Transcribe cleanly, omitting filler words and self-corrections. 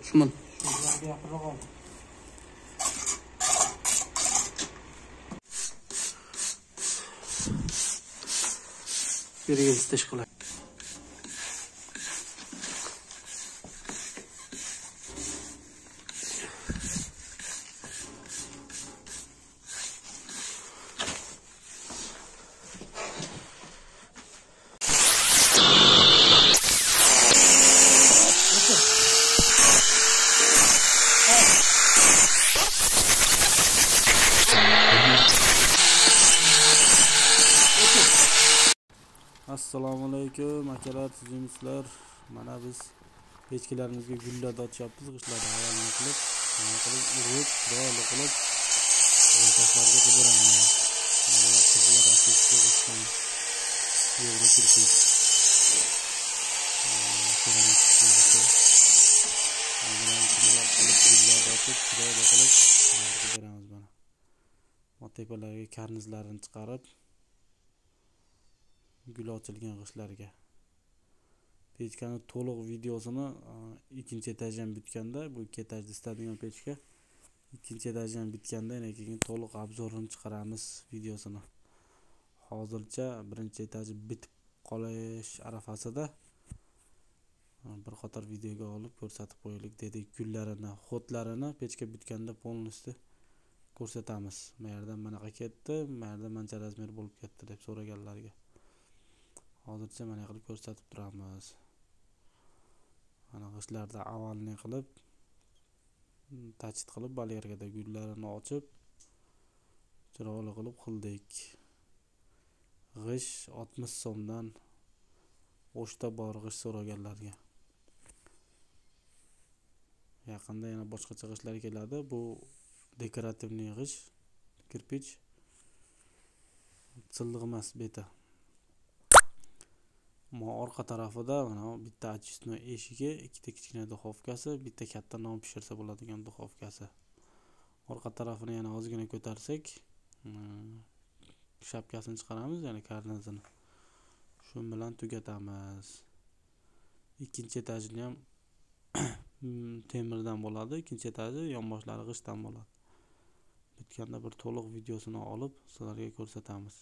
Shuman. Birga istish qilay. Assalomu alaykum akalar, sizlar. Mana biz pechkalarimizga gullar otyapmiz, g'ishlarni havolanib qilib, urib, chiroyli qilib tashlarga qidiramiz. Mana qizlar asosiga g'ishdan yevro kirpich. Keramik kirpich. Mana qilib gullar otib, chiroyli qilib qidiramiz mana. Tepalarga karnizlarini chiqarib gul ochilgan g'ishlarga. Pechkani to'liq videosini ikkinchi etajdan bitganda, bu ikki etajda istadigan pechka, ikkinchi etajdan bitganda keyin to'liq obzorini chiqaramiz videosini. Hozircha birinchi etaji bitib qolish arafasida bir qator videoga olib ko'rsatib qo'yaylik dedik. Gullarini, xotlarini pechka bitganda polnosti ko'rsatamiz. Bu yerdan manaqa ketdi, bu yerdan mancha razmer bo'lib ketdi deb so'raganlarga. Hozircha mana qilib ko'rsatib turamiz. Mana g'ishlarda avalni qilib, tachit qilib balyergada gullarini ochib, chiroyli qilib qildik. G'ish 60 so'mdan o'shda bor g'ish so'raganlarga. Yaqinda yana boshqacha g'ishlar keladi. Bu dekorativniy g'ish, kirpich. Silliq emas beta. Orqa tarafida mana bitta очистной eshigi, ikkita kichkina duxovkasi, bitta katta non pishirsa bo'ladigan duxovkasi. Orqa tarafini yana ozgina ko'tarsak, shapkasini chiqaramiz, ya'ni karnizini. Shu bilan tugatamiz. Ikkinchi etajini ham temirdan bo'ladi, ikkinchi etaji yonboshlari g'ishdan bo'ladi. Bitganda bir to'liq videosini olib sizlarga ko'rsatamiz.